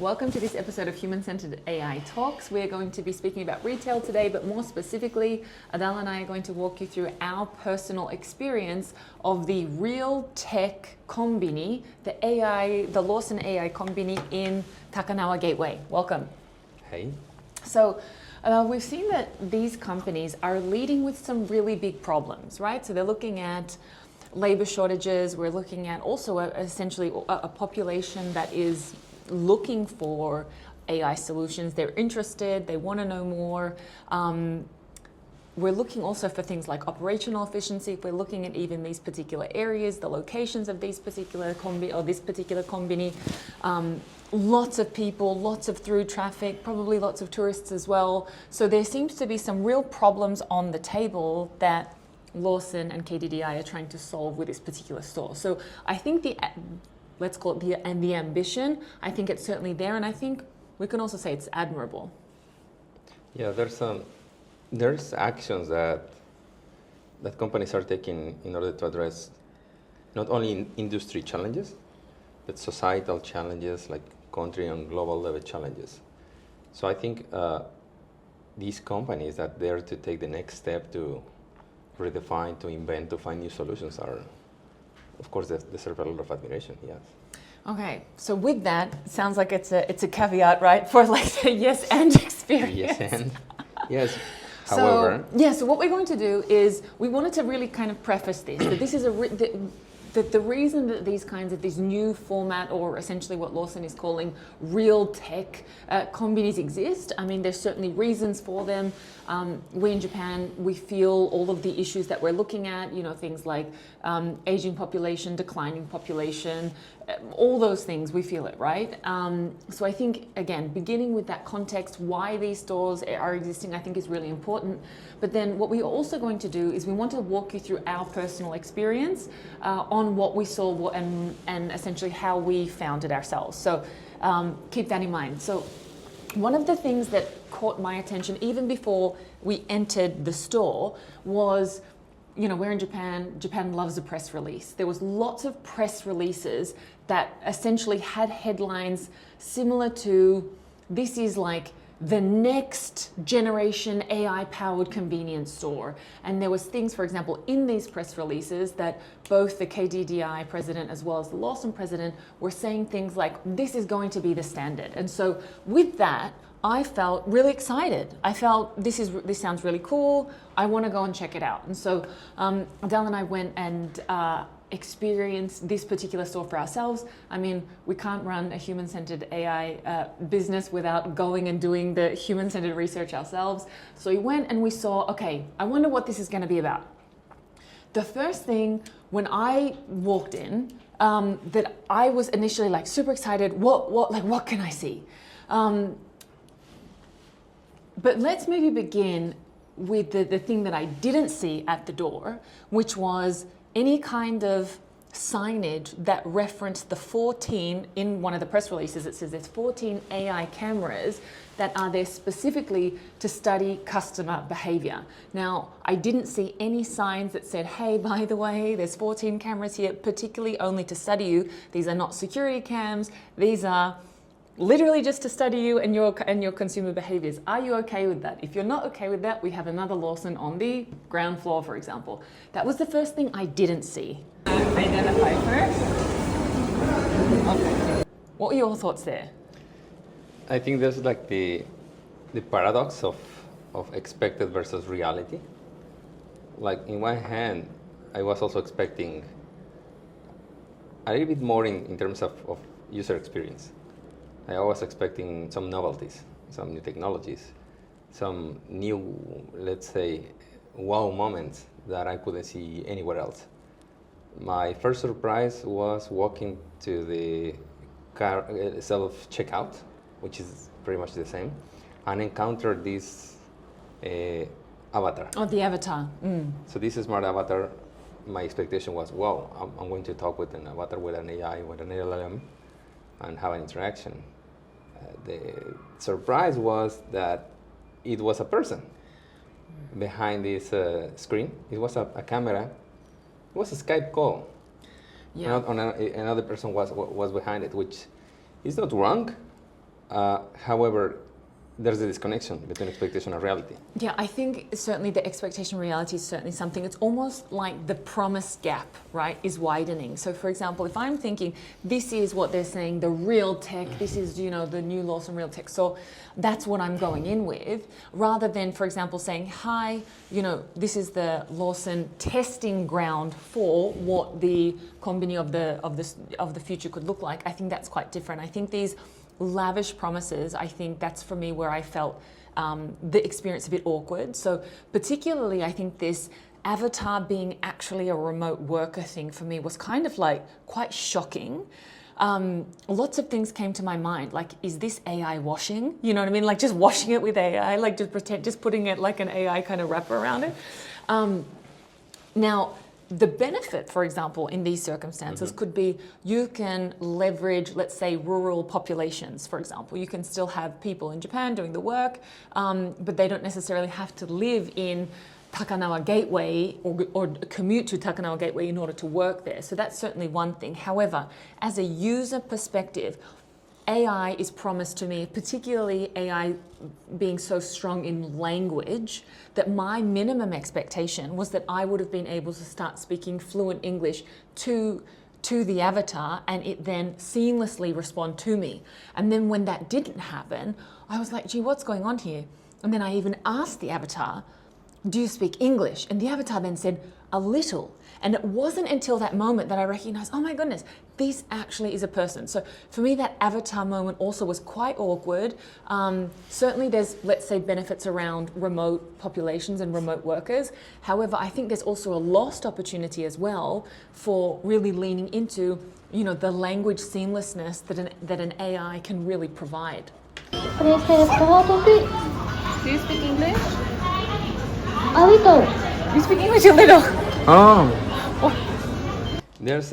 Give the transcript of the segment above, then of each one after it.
Welcome to this episode of Human-Centered AI Talks. We're going to be speaking about retail today, but more specifically, Adele and I are going to walk you through our personal experience of the real tech Conbini, the Lawson AI Conbini in Takanawa Gateway. Welcome. Hey. So we've seen that these companies are leading with some really big problems, right? So they're looking at labor shortages. We're looking at also essentially a population that is looking for AI solutions. They're interested, they want to know more. We're looking also for things like operational efficiency. If we're looking at even these particular areas, the locations of these particular this particular Conbini, lots of people, lots of through traffic, probably lots of tourists as well. So there seems to be some real problems on the table that Lawson and KDDI are trying to solve with this particular store. So I think let's call it the ambition, I think it's certainly there, and I think we can also say it's admirable. Yeah, there's actions that companies are taking in order to address not only industry challenges, but societal challenges like country and global level challenges. So I think these companies that dare to take the next step to redefine, to invent, to find new solutions are, of course, they deserve a lot of admiration, yes. Okay, so with that, sounds like it's a caveat, right, for like the yes and experience. Yes and, yes. However. So what we're going to do is, we wanted to really kind of preface this, that this is the reason that these new format, or essentially what Lawson is calling real tech Conbinis exist. I mean, there's certainly reasons for them. We in Japan, we feel all of the issues that we're looking at, things like aging population, declining population, all those things, we feel it, right? So I think, again, beginning with that context, why these stores are existing, I think is really important. But then what we're also going to do is we want to walk you through our personal experience on what we saw and essentially how we found it ourselves. So keep that in mind. So one of the things that caught my attention even before we entered the store was, we're in Japan. Japan loves a press release. There was lots of press releases that essentially had headlines similar to, this is like the next generation AI-powered convenience store. And there was things, for example, in these press releases that both the KDDI president as well as the Lawson president were saying things like, this is going to be the standard. And so with that, I felt really excited. I felt this sounds really cool. I want to go and check it out. And so Adele and I went and experienced this particular store for ourselves. I mean, we can't run a human-centered AI business without going and doing the human-centered research ourselves. So we went and we saw, okay, I wonder what this is going to be about. The first thing when I walked in, that I was initially like super excited. What can I see? But let's maybe begin with the thing that I didn't see at the door, which was any kind of signage that referenced the 14, in one of the press releases, it says there's 14 AI cameras that are there specifically to study customer behavior. Now, I didn't see any signs that said, hey, by the way, there's 14 cameras here, particularly only to study you. These are not security cams. These are literally just to study you and your consumer behaviors. Are you okay with that? If you're not okay with that, we have another Lawson on the ground floor, for example. That was the first thing I didn't see. Identify first. Okay. What were your thoughts there? I think there's like the paradox of expected versus reality. Like in one hand, I was also expecting a little bit more in terms of user experience. I was expecting some novelties, some new technologies, some new, let's say, wow moments that I couldn't see anywhere else. My first surprise was walking to the car self-checkout, which is pretty much the same, and encountered this avatar. Oh, the avatar. So this smart avatar, my expectation was, wow, I'm going to talk with an avatar, with an AI, with an LLM, and have an interaction. The surprise was that it was a person behind this screen. It was a camera. It was a Skype call. Yeah. Another person was behind it, which is not wrong, However, there's a disconnection between expectation and reality. Yeah, I think certainly the expectation reality is certainly something. It's almost like the promise gap, right, is widening. So for example, if I'm thinking this is what they're saying, the real tech, this is, you know, the new Lawson real tech. So that's what I'm going in with, rather than, for example, saying, hi, you know, this is the Lawson testing ground for what the Conbini of the future could look like. I think that's quite different. I think these lavish promises, I think that's for me where I felt the experience a bit awkward. So particularly I think this avatar being actually a remote worker thing for me was kind of like quite shocking. Lots of things came to my mind, like, is this AI washing? You know what I mean? Like just washing it with AI, like just putting it like an AI kind of wrapper around it. Now, the benefit, for example, in these circumstances could be you can leverage, let's say, rural populations, for example. You can still have people in Japan doing the work, but they don't necessarily have to live in Takanawa Gateway or commute to Takanawa Gateway in order to work there. So that's certainly one thing. However, as a user perspective, AI is promised to me, particularly AI being so strong in language, that my minimum expectation was that I would have been able to start speaking fluent English to the avatar and it then seamlessly respond to me. And then when that didn't happen, I was like, gee, what's going on here? And then I even asked the avatar, do you speak English? And the avatar then said, a little. And it wasn't until that moment that I recognized, oh my goodness, this actually is a person. So for me, that avatar moment also was quite awkward. Certainly there's, let's say, benefits around remote populations and remote workers. However, I think there's also a lost opportunity as well for really leaning into, you know, the language seamlessness that an AI can really provide. Please say small topic. Do you speak English? A little. You speak English a little. Oh. There's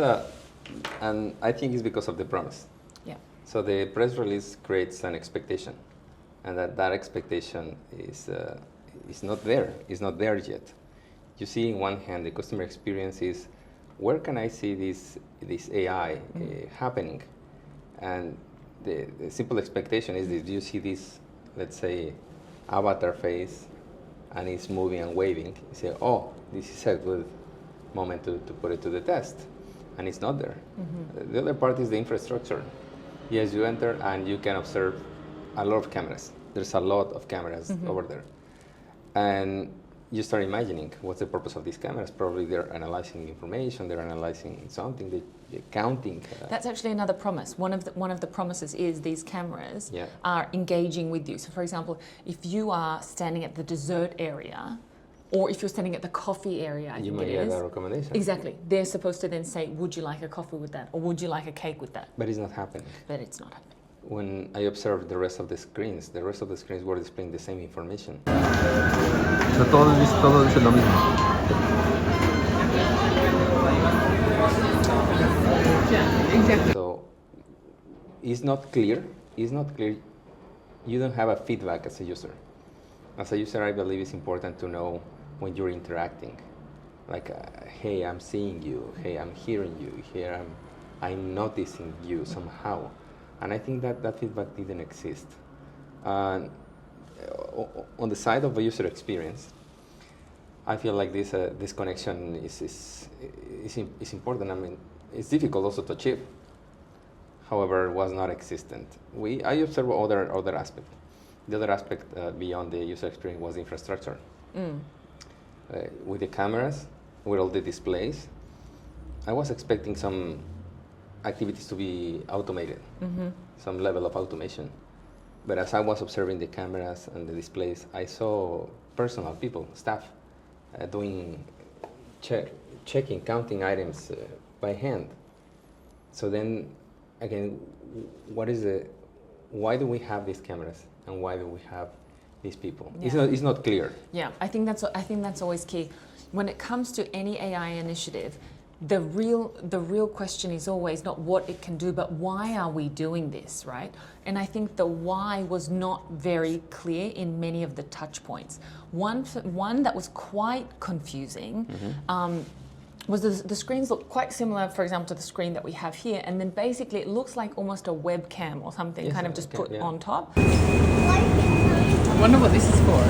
and I think it's because of the promise. Yeah. So the press release creates an expectation, and that expectation is not there. It's not there yet. You see, in one hand, the customer experience is, where can I see this AI happening? And the simple expectation is this: you see this, let's say, avatar face, and it's moving and waving. You say, oh, this is a good moment to put it to the test. And it's not there. The other part is the infrastructure. Yes, you enter and you can observe a lot of cameras. There's a lot of cameras over there. And you start imagining, what's the purpose of these cameras? Probably they're analyzing information, they're analyzing something, they're counting. That's actually another promise. One of the promises is these cameras are engaging with you. So for example, if you are standing at the dessert area, or if you're standing at the coffee area, you might get a recommendation. Exactly. They're supposed to then say, would you like a coffee with that? Or would you like a cake with that? But it's not happening. But it's not happening. When I observed the rest of the screens were displaying the same information. Todo dice lo mismo. Exactly. So it's not clear. You don't have a feedback as a user. As a user, I believe it's important to know when you're interacting. Like, hey, I'm seeing you. Hey, I'm hearing you. Here, I'm noticing you somehow. And I think that feedback didn't exist. On the side of the user experience, I feel like this connection is important. I mean, it's difficult also to achieve. However, it was not existent. I observed other aspects. The other aspect beyond the user experience was the infrastructure. With the cameras, with all the displays, I was expecting some activities to be automated, some level of automation. But as I was observing the cameras and the displays, I saw personal people, staff, doing checking, counting items by hand. So then, again, why do we have these cameras and why do we have these people? Yeah. It's not clear. Yeah, I think that's always key. When it comes to any AI initiative, the real question is always not what it can do, but why are we doing this, right? And I think the why was not very clear in many of the touch points. One that was quite confusing was the screens look quite similar, for example, to the screen that we have here, and then basically it looks like almost a webcam or something, Yes, kind of a just webcam, put yeah. on top. I wonder what this is for.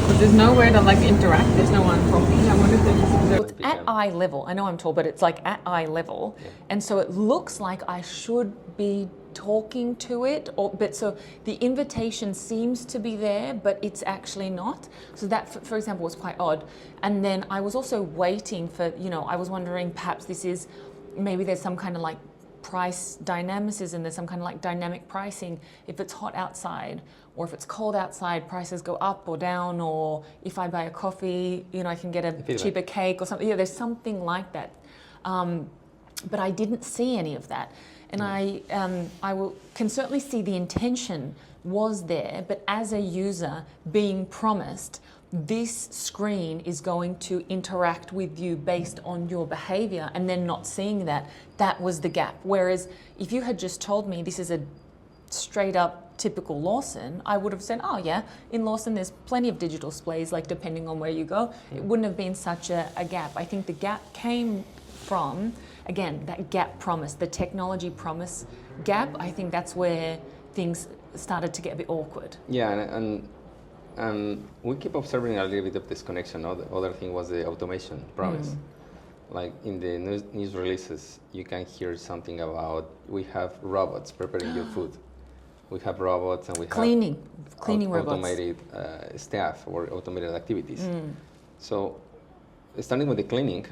Because there's nowhere to like interact. There's no one talking. I wonder if it's at eye level. I know I'm tall, but it's like at eye level, Yeah. and so it looks like I should be talking to it, but so the invitation seems to be there, but it's actually not. So that, for example, was quite odd. And then I was also waiting for, I was wondering perhaps maybe there's some kind of like price dynamicism, there's some kind of like dynamic pricing. If it's hot outside or if it's cold outside, prices go up or down, or if I buy a coffee, I can get a cheaper cake or something. Yeah, there's something like that. But I didn't see any of that. And I can certainly see the intention was there, but as a user being promised, this screen is going to interact with you based on your behavior, and then not seeing that was the gap. Whereas if you had just told me this is a straight up typical Lawson, I would have said, oh yeah, in Lawson there's plenty of digital displays, like depending on where you go. It wouldn't have been such a gap. I think the gap came from, again, that gap promise, the technology promise gap. I think that's where things started to get a bit awkward. Yeah, and we keep observing a little bit of disconnection. The other thing was the automation promise. Like in the news releases, you can hear something about we have robots preparing your food. We have robots and we have cleaning robots. Automated staff or automated activities. So starting with the cleaning,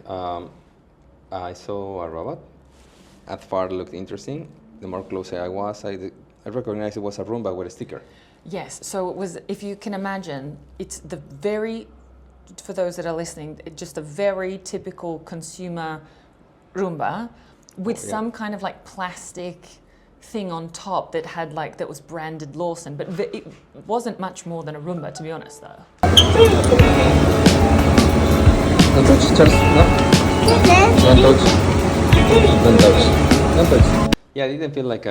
I saw a robot. At far it looked interesting. The more closer I was, I recognized it was a Roomba with a sticker. Yes, so it was, if you can imagine, it's for those that are listening, just a very typical consumer Roomba with some kind of like plastic thing on top that was branded Lawson, but it wasn't much more than a Roomba, to be honest, though. Don't touch, Charles. No? Don't touch. Don't touch. Don't touch. Yeah, it didn't feel like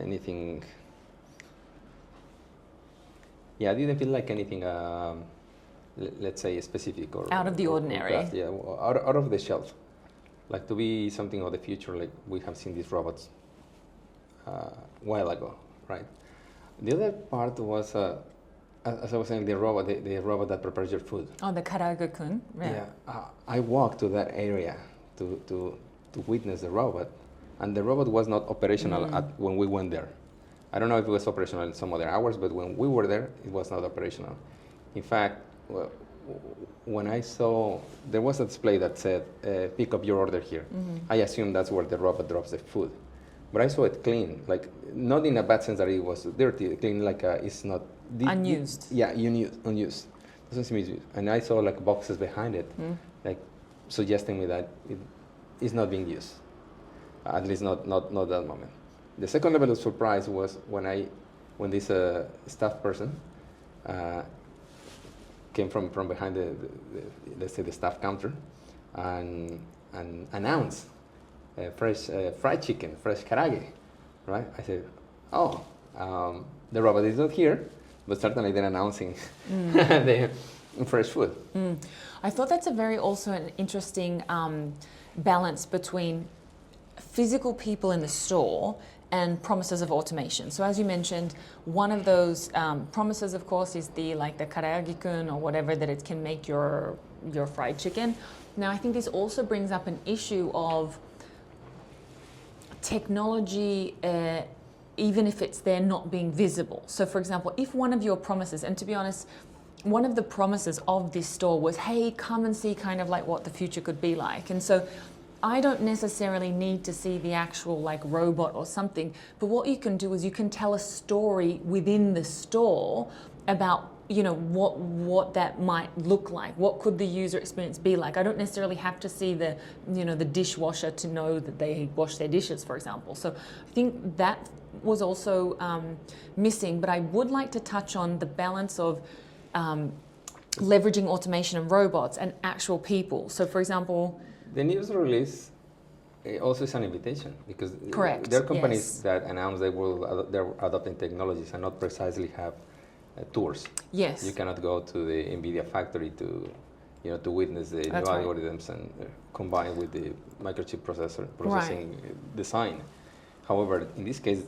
anything. Yeah, it didn't feel like anything. Let's say specific or out of the ordinary. Or yeah, out of the shelf. Like to be something of the future, like we have seen these robots a while ago, right? The other part was, as I was saying, the robot that prepares your food. Oh, the Karaga-kun. Yeah. I walked to that area to witness the robot, and the robot was not operational when we went there. I don't know if it was operational in some other hours, but when we were there, it was not operational. In fact, when I saw, there was a display that said, pick up your order here. I assume that's where the robot drops the food. But I saw it clean, like not in a bad sense that it was dirty, clean like it's not... unused. Unused. Doesn't seem used. And I saw like boxes behind it, like suggesting me that it is not being used. At least not that moment. The second level of surprise was when this staff person came from behind let's say the staff counter and announced fresh fried chicken, fresh karage, right? I said, oh, the robot is not here, but certainly they're announcing the fresh food. I thought that's also an interesting balance between physical people in the store and promises of automation. So as you mentioned, one of those promises, of course, is the karaage-kun or whatever, that it can make your fried chicken. Now, I think this also brings up an issue of technology, even if it's there, not being visible. So for example, if one of your promises, and to be honest, one of the promises of this store was, hey, come and see kind of like what the future could be like. And so I don't necessarily need to see the actual like robot or something, but what you can do is you can tell a story within the store about, what that might look like. What could the user experience be like? I don't necessarily have to see the dishwasher to know that they wash their dishes, for example. So I think that was also missing, but I would like to touch on the balance of leveraging automation and robots and actual people. So for example, the news release also is an invitation, because correct, there are companies that announce they're adopting technologies and not precisely have tours. Yes. You cannot go to the NVIDIA factory to to witness the new That's right. algorithms and combine with the microchip processing design. However, in this case,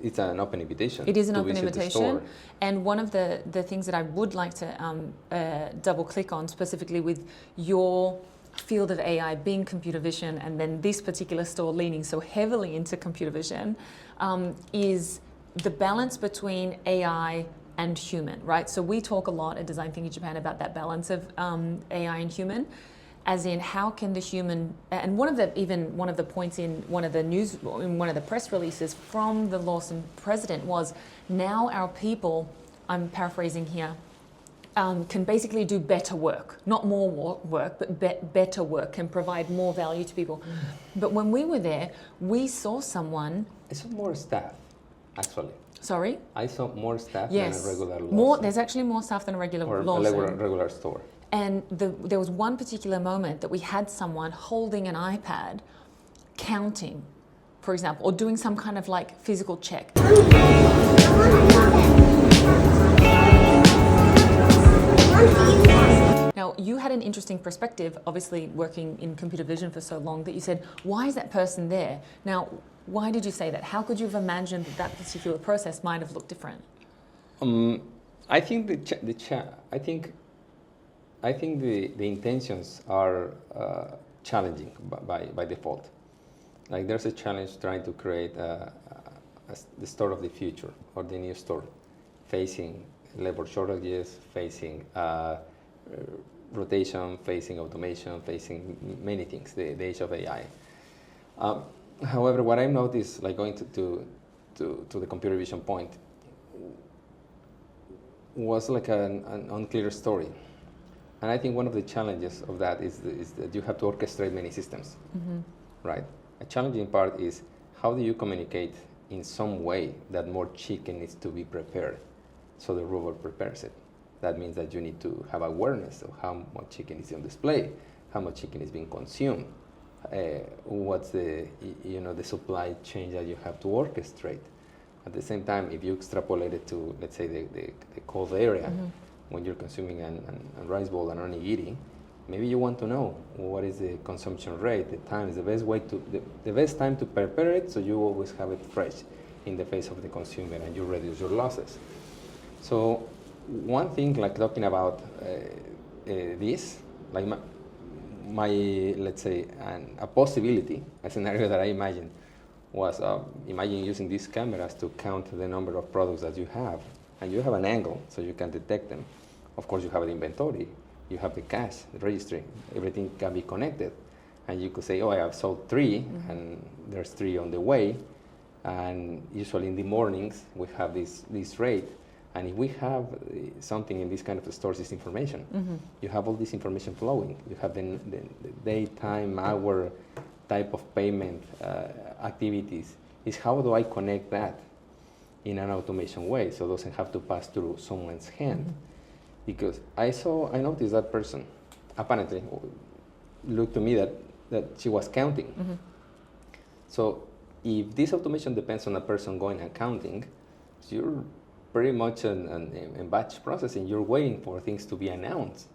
it's an open invitation. It is an to open visit the invitation. store. And one of the things that I would like to double click on specifically with your field of AI being computer vision, and then this particular store leaning so heavily into computer vision, is the balance between AI and human, right? So we talk a lot at Design Thinking Japan about that balance of AI and human, as in how can the human, and one of the points in one of the press releases from the Lawson president was, now our people, I'm paraphrasing here, can basically do better work, not more work, but better work, can provide more value to people. But when we were there, we saw someone. I saw more staff, actually. Sorry? I saw more staff Yes. than a regular Lawson. There's actually more staff than a regular or Lawson. a regular store. And there was one particular moment that we had someone holding an iPad, counting, for example, or doing some kind of like physical check. Now, you had an interesting perspective, obviously working in computer vision for so long, that you said, why is that person there? Now, why did you say that? How could you have imagined that that particular process might have looked different? I think I think the intentions are challenging by default. Like there's a challenge trying to create the store of the future or the new store, facing labor shortages, facing rotation, facing automation, facing many things, the age of AI. However, what I noticed, like going to the computer vision point, was like an unclear story. And I think one of the challenges of that is that you have to orchestrate many systems, right? A challenging part is how do you communicate in some way that more chicken needs to be prepared so the robot prepares it. That means that you need to have awareness of how much chicken is on display, how much chicken is being consumed, what's the supply chain that you have to orchestrate. At the same time, if you extrapolate it to, let's say, the cold area, when you're consuming a rice bowl and onigiri, maybe you want to know what is the consumption rate, the time is the best time to prepare it, so you always have it fresh in the face of the consumer and you reduce your losses. So one thing, like talking about this, like my let's say, a possibility, a scenario that I imagined was imagine using these cameras to count the number of products that you have, and you have an angle so you can detect them. Of course, you have the inventory, you have the cash, the registry, everything can be connected, and you could say, oh, I have sold 3, and there's 3 on the way, and usually in the mornings we have this rate, and if we have something in this kind of stores, this information, you have all this information flowing. You have the day, time, hour, type of payment, activities. Is how do I connect that in an automation way so it doesn't have to pass through someone's hand? Because I noticed that person apparently looked to me that she was counting. So if this automation depends on a person going and counting, you're pretty much in batch processing. You're waiting for things to be announced.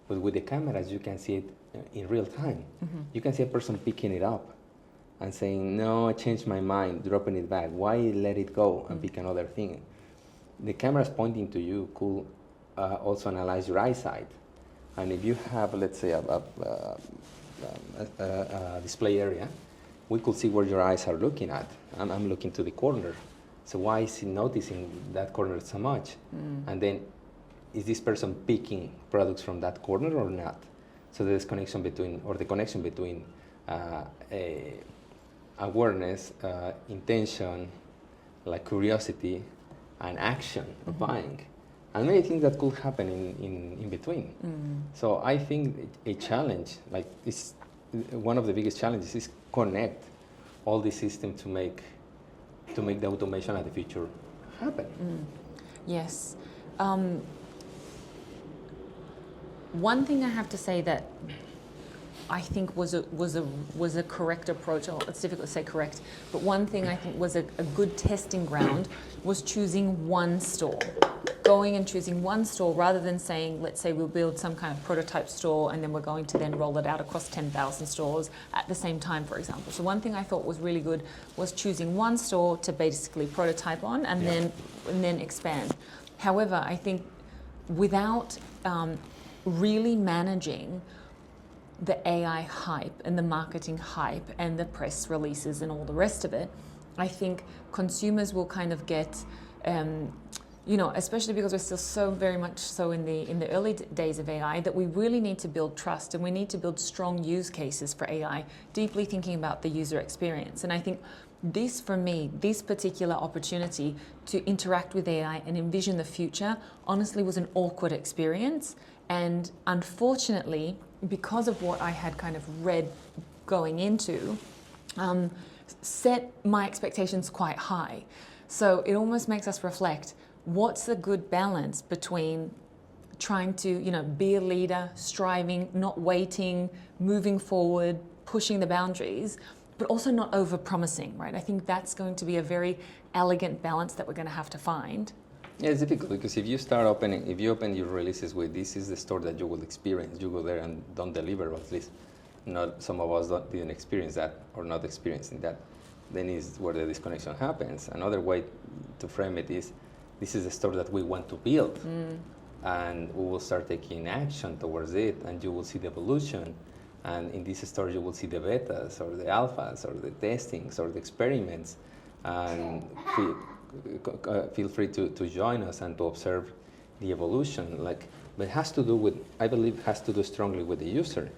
But with the cameras, you can see it in real time. You can see a person picking it up and saying, no, I changed my mind, dropping it back. Why let it go and pick another thing? The cameras pointing to you could also analyze your eyesight. And if you have, let's say, a display area, we could see where your eyes are looking at. I'm looking to the corner. So why is he noticing that corner so much? And then, is this person picking products from that corner or not? So there's connection between awareness, intention, like curiosity, and action of buying, and many things that could happen in between. So I think a challenge, like this, one of the biggest challenges is connect all the systems to make the automation of the future happen. Yes. One thing I have to say that I think was a correct approach. Oh, it's difficult to say correct, but one thing I think was a good testing ground was choosing one store. Going and choosing one store rather than saying, let's say we'll build some kind of prototype store and then we're going to then roll it out across 10,000 stores at the same time, for example. So one thing I thought was really good was choosing one store to basically prototype on and then expand. However, I think without really managing the AI hype and the marketing hype and the press releases and all the rest of it, I think consumers will kind of get especially because we're still so very much so in the early days of AI, that we really need to build trust and we need to build strong use cases for AI, deeply thinking about the user experience. And I think this, for me, this particular opportunity to interact with AI and envision the future, honestly was an awkward experience. And unfortunately, because of what I had kind of read going into, set my expectations quite high. So it almost makes us reflect, what's the good balance between trying to, be a leader, striving, not waiting, moving forward, pushing the boundaries, but also not over-promising, right? I think that's going to be a very elegant balance that we're going to have to find. Yeah, it's difficult because if you open your releases with this is the store that you will experience, you go there and don't deliver, or at least not some of us didn't experience that or not experiencing that, then is where the disconnection happens. Another way to frame it is, this is the store that we want to build, and we will start taking action towards it, and you will see the evolution. And in this store, you will see the betas or the alphas or the testings or the experiments. And feel free to join us and to observe the evolution. But it has to do with, I believe, has to do strongly with the user.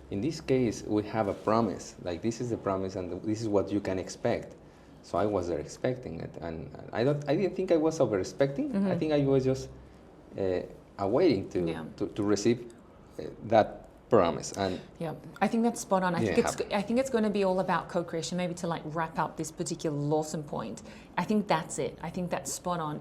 In this case, we have a promise. This is the promise, and this is what you can expect. So I was there expecting it, and I didn't think I was over-expecting. Mm-hmm. I think I was just awaiting to receive that promise. And yeah, I think that's spot on. I think it's going to be all about co-creation. Maybe to wrap up this particular Lawson point, I think that's it. I think that's spot on.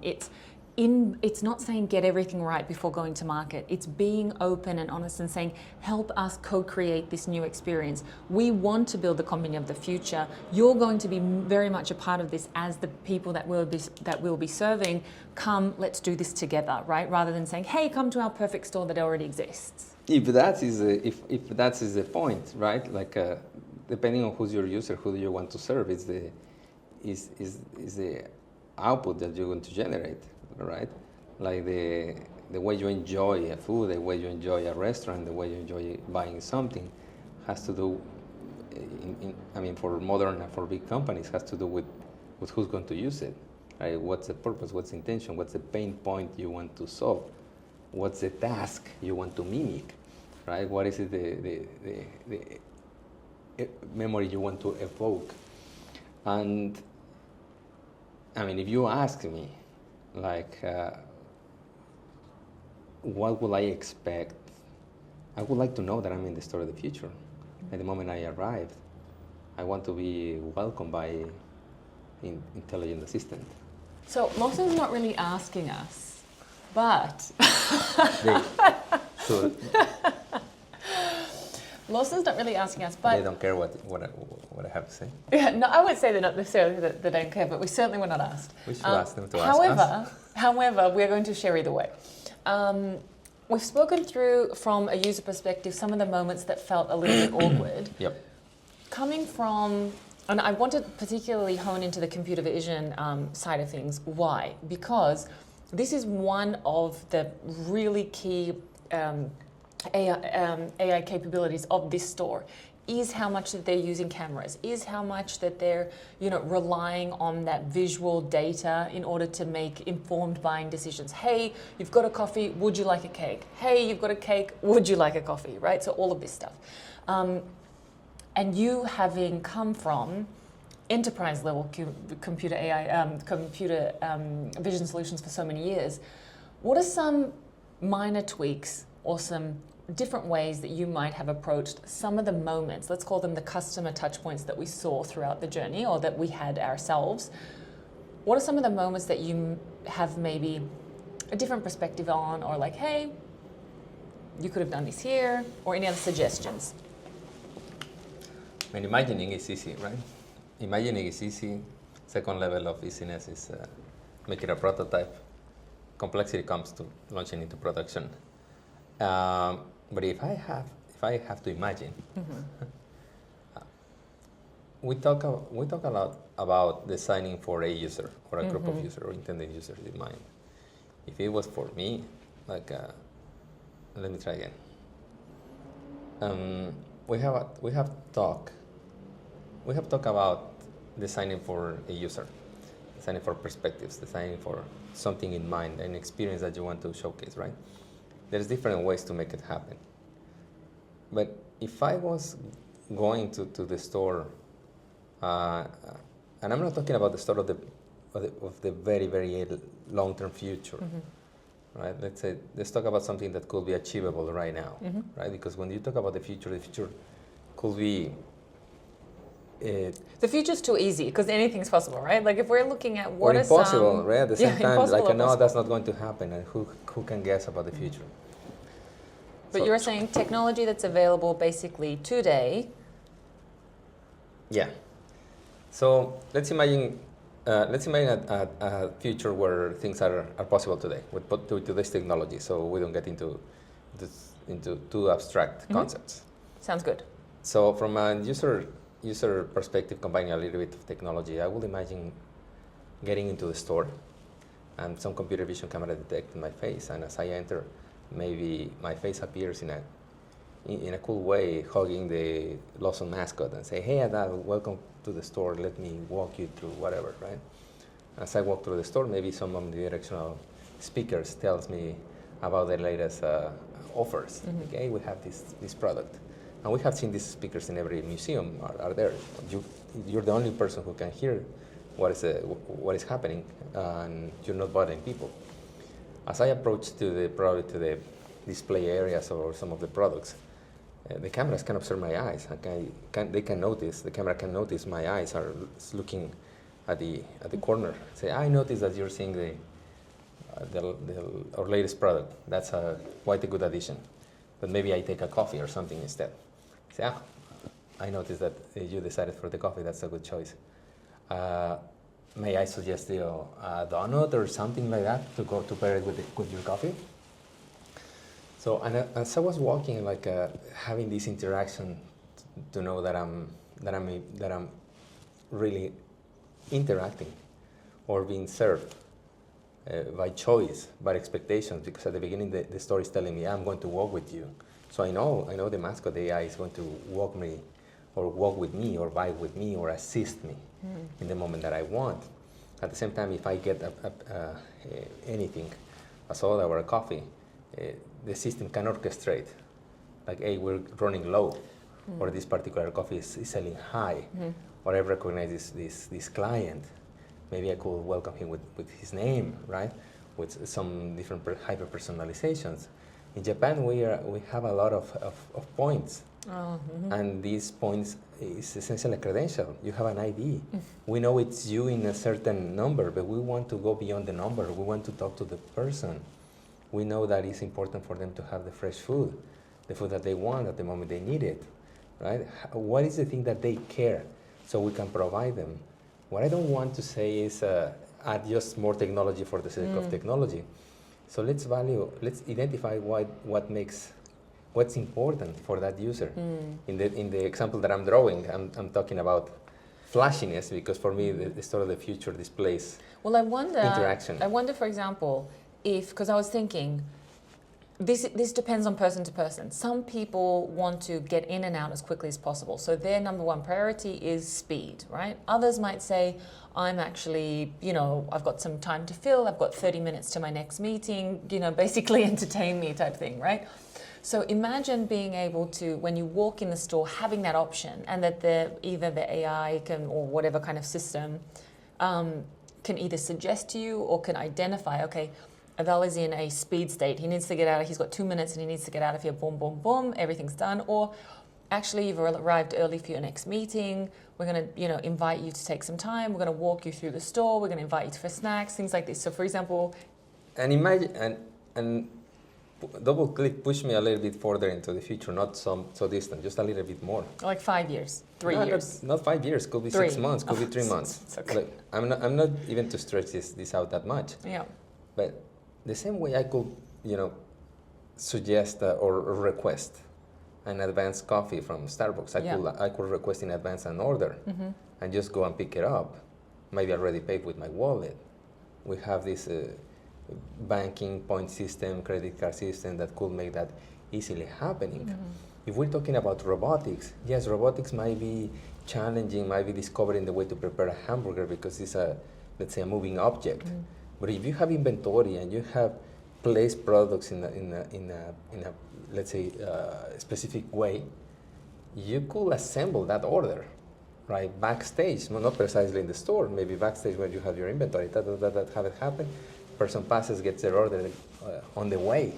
It's not saying get everything right before going to market. It's being open and honest and saying, help us co-create this new experience. We want to build the Conbini of the future. You're going to be very much a part of this as the people that we'll be serving. Come, let's do this together, right? Rather than saying, hey, come to our perfect store that already exists. If that is the point, right? Depending on who's your user, who do you want to serve, is the output that you're going to generate. Right, the way you enjoy a food, the way you enjoy a restaurant, the way you enjoy buying something, has to do, for modern and for big companies, has to do with who's going to use it. Right? What's the purpose? What's the intention? What's the pain point you want to solve? What's the task you want to mimic? Right? What is it the memory you want to evoke? And if you ask me, what will I expect? I would like to know that I'm in the store of the future. At the moment I arrive, I want to be welcomed by an intelligent assistant. So Lawson's not really asking us, but Lawson's not really asking us, but they don't care what I have to say. Yeah, no, I would say they're not necessarily that they don't care, but we certainly were not asked. We should ask them to ask us. However, we're going to share either way. We've spoken through, from a user perspective, some of the moments that felt a little bit awkward. Yep. Coming from, and I want to particularly hone into the computer vision side of things. Why? Because this is one of the really key AI capabilities of this store, is how much that they're using cameras, is how much that they're relying on that visual data in order to make informed buying decisions. Hey, you've got a coffee, would you like a cake? Hey, you've got a cake, would you like a coffee? Right? So all of this stuff. And you having come from enterprise level computer AI, computer vision solutions for so many years, what are some minor tweaks or some different ways that you might have approached some of the moments, let's call them the customer touch points that we saw throughout the journey or that we had ourselves? What are some of the moments that you have maybe a different perspective on, or hey, you could have done this here, or any other suggestions? And imagining is easy, right? Imagining is easy. Second level of easiness is making a prototype. Complexity comes to launching into production. But if I have to imagine, we talk a lot about designing for a user or a group of users or intended users in mind. If it was for me, like, let me try again. We have talked about designing for a user, designing for perspectives, designing for something in mind, an experience that you want to showcase, right? There's different ways to make it happen. But if I was going to the store, and I'm not talking about the store of the very, very long-term future, right? Let's talk about something that could be achievable right now, right? Because when you talk about the future could be The future's too easy because anything's possible, right? Like if we're looking at what or is impossible, right? At the same time, impossible like or no, possible. that's not going to happen, and who can guess about the future? But So- you're saying technology that's available basically today. Yeah. So let's imagine a future where things are possible today with today's technology. So we don't get into too abstract concepts. Sounds good. So from a user perspective, combining a little bit of technology, I would imagine getting into the store and some computer vision camera detect my face, and as I enter, maybe my face appears in a cool way, hugging the Lawson mascot and say, "Hey, Adal, welcome to the store. Let me walk you through whatever," right? As I walk through the store, maybe some omnidirectional speakers tells me about the latest offers. Okay, we have this product. And we have seen these speakers in every museum are there. You're the only person who can hear what is happening, and you're not bothering people. As I approach probably to the display areas or some of the products, the cameras can observe my eyes. The camera can notice my eyes are looking at the corner. Say, I notice that you're seeing our latest product. That's quite a good addition. But maybe I take a coffee or something instead. Say, I noticed that you decided for the coffee. That's a good choice. May I suggest you a donut or something like that to pair it with your coffee? So, and as I was walking, like having this interaction to know that I'm really interacting or being served by choice, by expectations. Because at the beginning, the story is telling me I'm going to walk with you. So I know the mascot AI is going to walk with me, or vibe with me, or assist me in the moment that I want. At the same time, if I get anything, a soda or a coffee, the system can orchestrate, like, hey, we're running low, or this particular coffee is selling high, or I recognize this client. Maybe I could welcome him with his name, right? With some different hyper personalizations. In Japan, we have a lot of points, and these points is essentially a credential. You have an ID. We know it's you in a certain number, but we want to go beyond the number. We want to talk to the person. We know that it's important for them to have the fresh food, the food that they want at the moment they need it, right? What is the thing that they care, so we can provide them? What I don't want to say is add just more technology for the sake of technology. So let's identify what's important for that user. In the example that I'm drawing, I'm talking about flashiness, because for me the store of the future displays interaction. I wonder, for example, because I was thinking, this depends on person to person. Some people want to get in and out as quickly as possible, so their number one priority is speed, right? Others might say, I'm actually, I've got some time to fill, I've got 30 minutes to my next meeting, basically entertain me type thing, right? So imagine being able to, when you walk in the store, having that option, and that either the AI can, or whatever kind of system, can either suggest to you or can identify, okay, Adal is in a speed state. He needs to get out. He's got 2 minutes and he needs to get out of here. Boom, boom, boom. Everything's done. Or actually, you've arrived early for your next meeting. We're going to, invite you to take some time. We're going to walk you through the store. We're going to invite you for snacks, things like this. So, for example, And imagine, and double click pushed me a little bit further into the future, not so distant, just a little bit more. Like 5 years, 3 No, years. Not 5 years. Could be 3. 6 months. Could be 3 months. It's okay. Like, I'm not even to stretch this out that much. Yeah. But the same way I could, suggest or request an advanced coffee from Starbucks. I could request in advance an order and just go and pick it up. Maybe already paid with my wallet. We have this banking point system, credit card system that could make that easily happening. If we're talking about robotics, yes, robotics might be challenging, might be discovering the way to prepare a hamburger because it's let's say a moving object. But if you have inventory and you have placed products in a let's say specific way, you could assemble that order, right, backstage, not precisely in the store, maybe backstage where you have your inventory. That have it happen. Person passes, gets their order on the way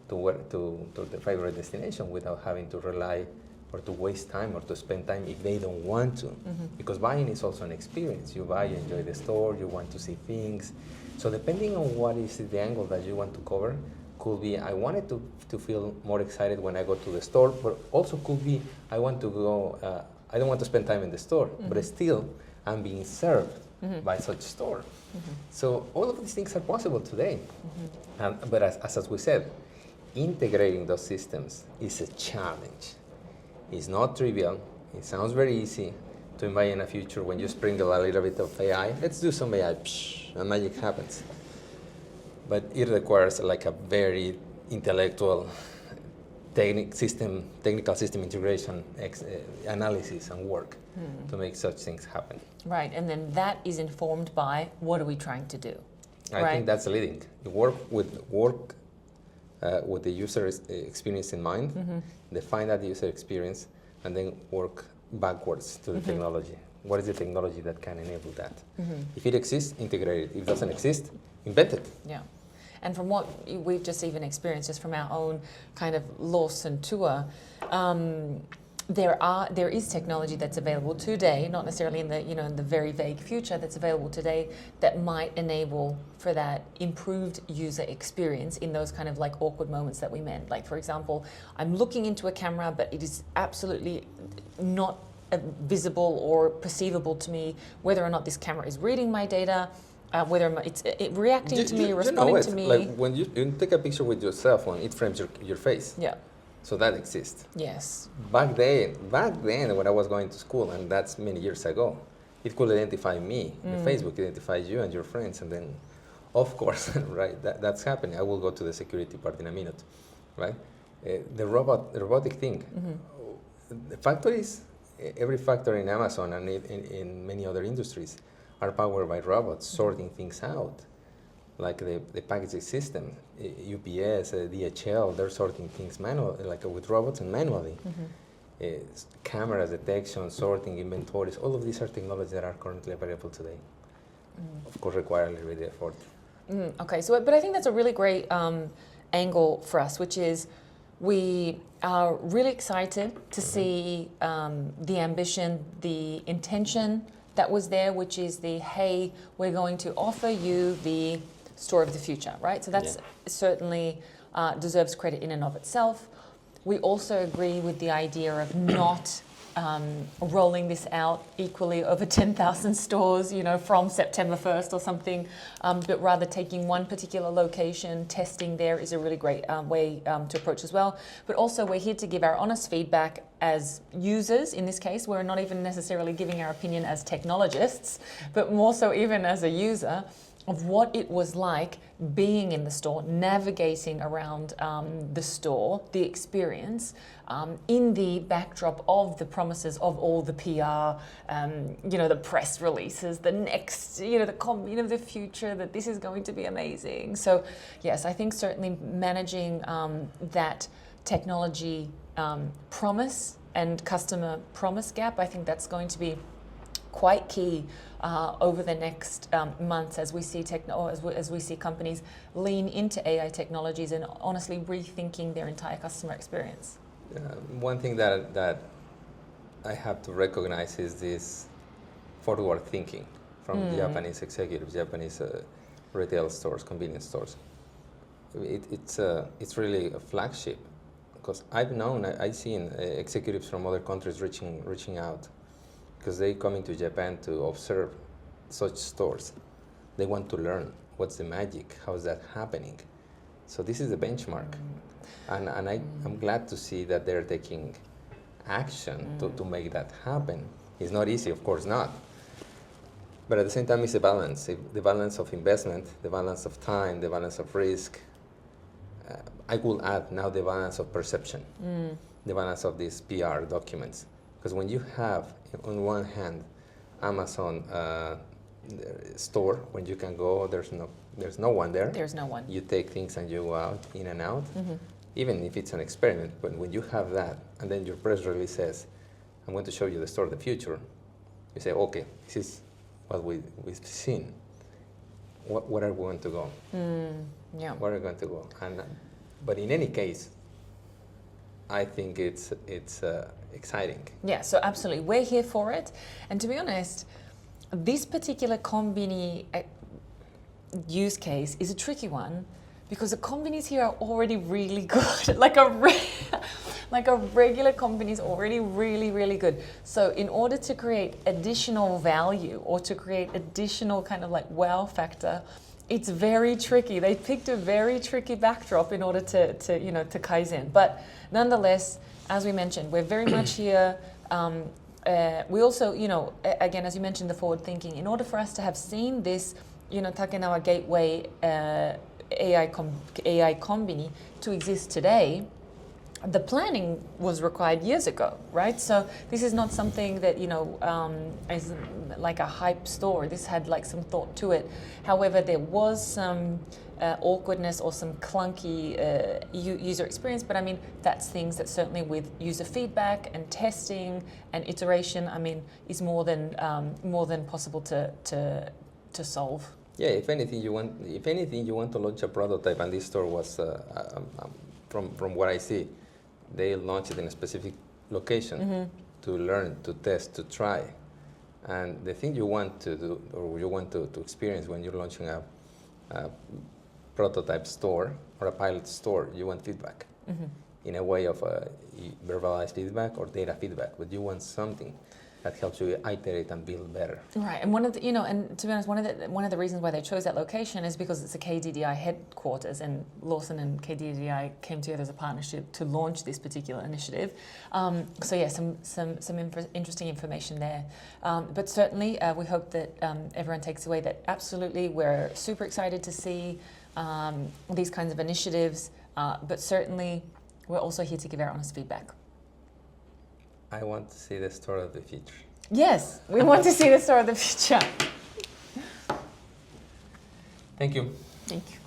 to the favorite destination without having to rely or to waste time or to spend time if they don't want to. Because buying is also an experience. You buy, you enjoy the store, you want to see things. So depending on what is the angle that you want to cover, could be I wanted to feel more excited when I go to the store, but also could be I want to go, I don't want to spend time in the store, but still I'm being served by such store. So all of these things are possible today. But as we said, integrating those systems is a challenge. It's not trivial. It sounds very easy to imagine a future when you sprinkle a little bit of AI. Let's do some AI, and magic happens. But it requires like a very intellectual technical system integration analysis and work to make such things happen. Right, and then that is informed by what are we trying to do? I think that's leading. You work with the user experience in mind, define that user experience, and then work backwards to the technology. What is the technology that can enable that? If it exists, integrate it. If it doesn't exist, invent it. Yeah. And from what we've just even experienced, just from our own kind of Lawson tour, there is technology that's available today, not necessarily in the very vague future, that's available today that might enable for that improved user experience in those kind of like awkward moments that we meant. Like, for example, I'm looking into a camera, but it is absolutely not visible or perceivable to me whether or not this camera is reading my data. Whether it's reacting to me, responding to me. Like when you take a picture with your cell phone, it frames your face. Yeah. So that exists. Yes. Back then when I was going to school, and that's many years ago, it could identify me. The Facebook identifies you and your friends, and then, of course, right, that's happening. I will go to the security part in a minute, right? The robotic thing. The factories, every factory in Amazon and in many other industries are powered by robots sorting things out, like the packaging system, UPS, DHL, they're sorting things manually, like with robots and manually. Cameras, detection, sorting, inventories, all of these are technologies that are currently available today. Of course, require a little bit of effort. Okay, but I think that's a really great angle for us, which is we are really excited to see the ambition, the intention that was there, which is hey, we're going to offer you the store of the future, right? So that's certainly deserves credit in and of itself. We also agree with the idea of not rolling this out equally over 10,000 stores, from September 1st or something, but rather taking one particular location, testing there is a really great way to approach as well. But also we're here to give our honest feedback as users. In this case, we're not even necessarily giving our opinion as technologists, but more so even as a user of what it was like being in the store, navigating around the store, the experience, in the backdrop of the promises of all the PR, the press releases, the next, the future, that this is going to be amazing. So yes, I think certainly managing that technology promise and customer promise gap, I think that's going to be quite key over the next months as we see as we see companies lean into AI technologies and honestly rethinking their entire customer experience. One thing that I have to recognize is this forward thinking from Japanese executives, Japanese retail stores, convenience stores. it's really a flagship, because I've seen executives from other countries reaching out, because they come into Japan to observe such stores. They want to learn what's the magic, how is that happening. So this is the benchmark, and I'm glad to see that they're taking action to make that happen. It's not easy, of course not. But at the same time, it's a balance. The balance of investment, the balance of time, the balance of risk. I will add now the balance of perception, the balance of these PR documents. Because when you have, on one hand, Amazon store, when you can go, there's no one there. There's no one. You take things and you go out, in and out, even if it's an experiment. But when you have that, and then your press release says, I'm going to show you the store of the future, you say, okay, this is what we've seen. Where are we going to go? Yeah. Where are we going to go? But in any case, I think it's exciting. Yeah, so absolutely. We're here for it. And to be honest, this particular Conbini use case is a tricky one, because the Conbinis here are already really good. like a regular Conbini is already really, really good. So in order to create additional value, or to create additional kind of like wow factor, it's very tricky. They picked a very tricky backdrop in order to Kaizen. But nonetheless, as we mentioned, we're very much here. We also, again, as you mentioned, the forward thinking. In order for us to have seen this, Takenawa Gateway AI Conbini to exist today, the planning was required years ago, right? So this is not something that is like a hype store. This had like some thought to it. However, there was some awkwardness or some clunky user experience, but I mean that's things that certainly with user feedback and testing and iteration, I mean, is more than possible to solve. Yeah, if anything you want to launch a prototype, and this store was from what I see, they launched it in a specific location to learn, to test, to try. And the thing you want to do, or you want to experience when you're launching a prototype store or a pilot store, you want feedback in a way of verbalized feedback or data feedback, but you want something that helps you iterate and build better. Right, and one of the, and to be honest, one of the reasons why they chose that location is because it's a KDDI headquarters, and Lawson and KDDI came together as a partnership to launch this particular initiative. So yeah, some interesting information there. But certainly, we hope that everyone takes away that absolutely we're super excited to see these kinds of initiatives, but certainly we're also here to give our honest feedback. I want to see the store of the future. Yes, we want to see the store of the future. Thank you. Thank you.